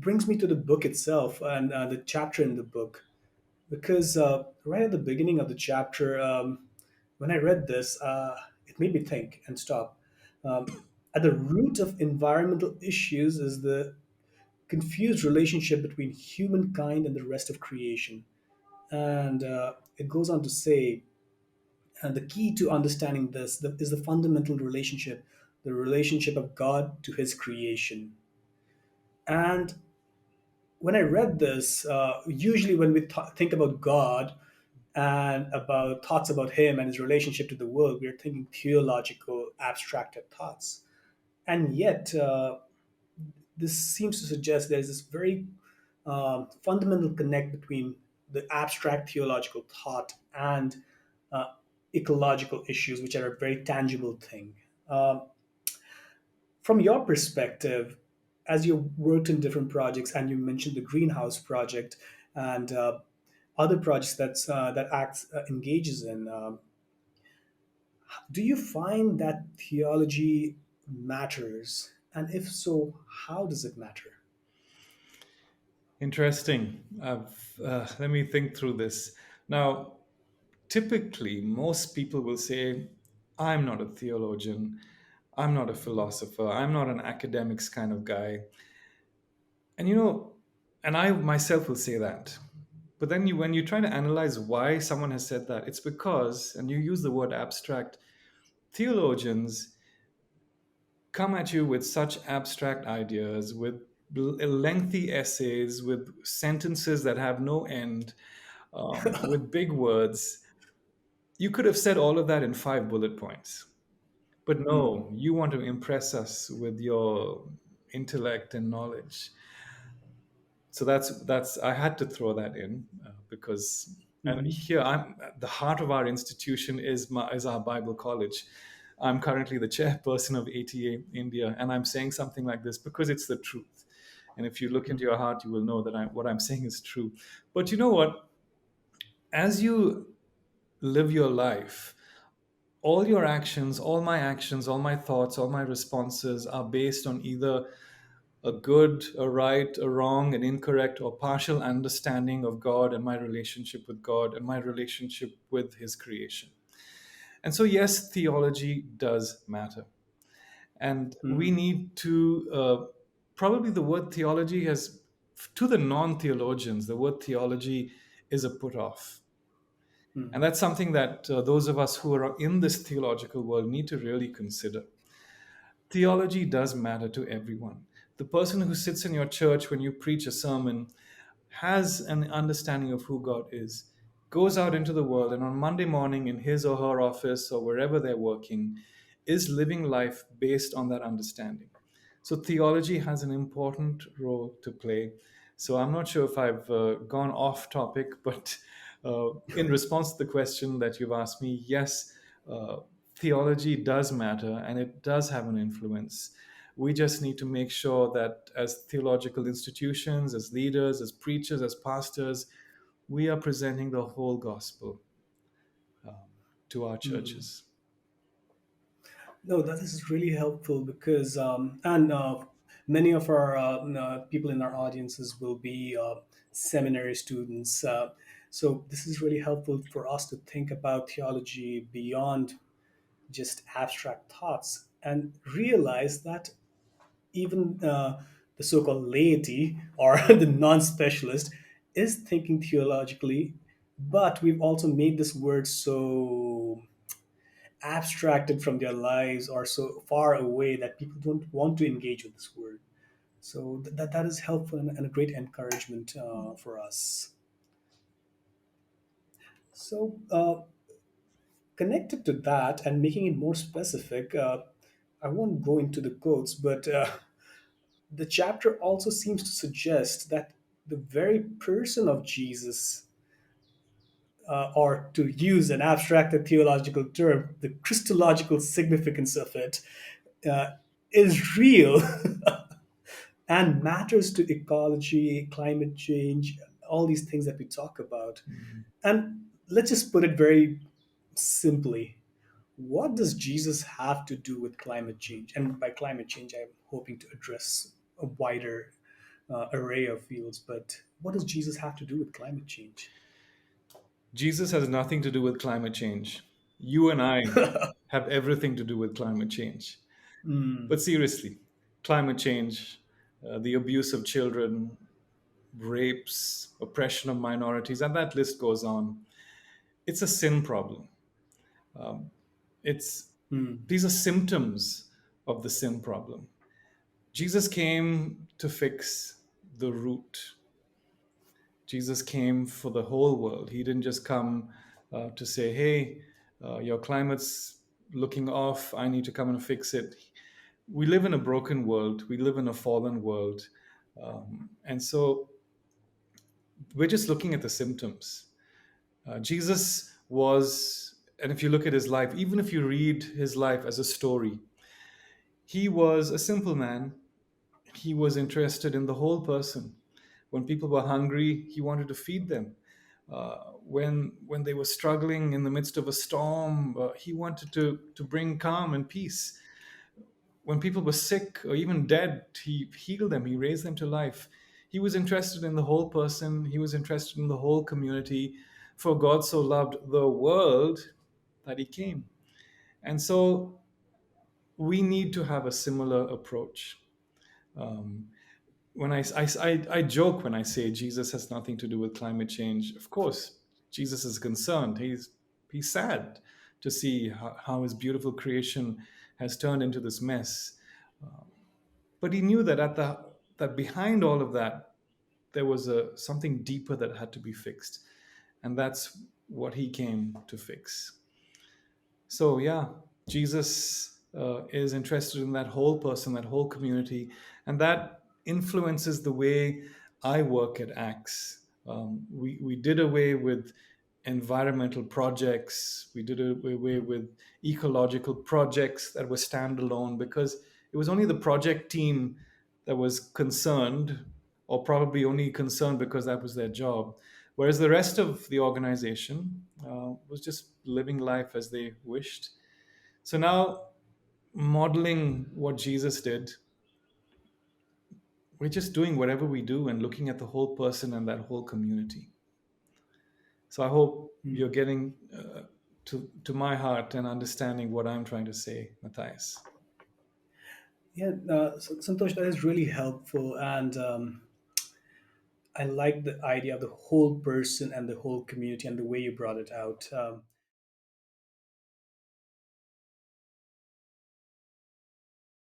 brings me to the book itself and the chapter in the book, because right at the beginning of the chapter, when I read this, it made me think and stop. At the root of environmental issues is the confused relationship between humankind and the rest of creation. And it goes on to say, and the key to understanding this is the fundamental relationship, the relationship of God to his creation. And when I read this, usually when we think about God and about thoughts about him and his relationship to the world, we are thinking theological, abstracted thoughts. And yet, this seems to suggest there's this very fundamental connect between the abstract theological thought and uh, ecological issues, which are a very tangible thing. Um, from your perspective, as you worked in different projects, and you mentioned the greenhouse project and other projects that acts engages in, do you find that theology matters? And if so, how does it matter? Interesting. Let me think through this. Now, typically, most people will say, I'm not a theologian, I'm not a philosopher, I'm not an academics kind of guy. And and I myself will say that. But then when you try to analyze why someone has said that, it's because, and you use the word abstract, theologians come at you with such abstract ideas, with lengthy essays, with sentences that have no end, with big words. You could have said all of that in 5 bullet points. But Hmm. no, you want to impress us with your intellect and knowledge. So that's I had to throw that in because and Hmm. here I'm the heart of our institution is our Bible college. I'm currently the chairperson of ATA India, and I'm saying something like this because it's the truth. And if you look into your heart, you will know that what I'm saying is true. But you know what? As you live your life, all your actions, all my actions, all my thoughts, all my responses are based on either a good, a right, a wrong, an incorrect, or partial understanding of God and my relationship with God and my relationship with His creation. And so, yes, theology does matter. And we Hmm. need to, probably the word theology has, to the non theologians, the word theology is a put off. And Hmm. that's something that those of us who are in this theological world need to really consider. Theology does matter to everyone. The person who sits in your church when you preach a sermon has an understanding of who God is, goes out into the world, and on Monday morning in his or her office or wherever they're working, is living life based on that understanding. So theology has an important role to play. So I'm not sure if I've gone off topic, but in response to the question that you've asked me, yes, uh, theology does matter and it does have an influence. We just need to make sure that as theological institutions, as leaders, as preachers, as pastors, we are presenting the whole gospel to our Hmm. churches. No, that is really helpful because, and many of our people in our audiences will be seminary students. So this is really helpful for us to think about theology beyond just abstract thoughts and realize that even the so-called laity or the non-specialist is thinking theologically, but we've also made this word so abstracted from their lives or so far away that people don't want to engage with this word. So that is helpful and a great encouragement for us. So connected to that and making it more specific, I won't go into the quotes, but the chapter also seems to suggest that the very person of Jesus, or to use an abstracted theological term, the Christological significance of it, uh, is real and matters to ecology, climate change, all these things that we talk about. And let's just put it very simply. What does Jesus have to do with climate change? And by climate change, I'm hoping to address a wider, array of fields. But what does Jesus have to do with climate change? Jesus has nothing to do with climate change. You and I have everything to do with climate change. Mm, But seriously, climate change, the abuse of children, rapes, oppression of minorities, and that list goes on. It's a sin problem. It's mm, These are symptoms of the sin problem. Jesus came to fix the root. Jesus came for the whole world. He didn't just come to say, "Hey, your climate's looking off. I need to come and fix it." We live in a broken world. We live in a fallen world, and so we're just looking at the symptoms. Jesus was, and if you look at his life, even if you read his life as a story, he was a simple man. He was interested in the whole person. When people were hungry, he wanted to feed them. When they were struggling in the midst of a storm, he wanted to bring calm and peace. When people were sick or even dead, he healed them. He raised them to life. He was interested in the whole person. He was interested in the whole community. For God so loved the world that he came. And so we need to have a similar approach. Um, I joke when I say Jesus has nothing to do with climate change. Of course, Jesus is concerned. He's sad to see how his beautiful creation has turned into this mess. But he knew that that behind all of that, there was something deeper that had to be fixed, and that's what he came to fix. So yeah, Jesus is interested in that whole person, that whole community, and that influences the way I work at Acts. We did away with environmental projects. We did away with ecological projects that were standalone because it was only the project team that was concerned, or probably only concerned because that was their job. Whereas the rest of the organization was just living life as they wished. So now, modeling what Jesus did, we're just doing whatever we do and looking at the whole person and that whole community. So I hope you're mm. getting to my heart and understanding what I'm trying to say, Matthias. Yeah, Santosh, that is really helpful. And I like the idea of the whole person and the whole community and the way you brought it out.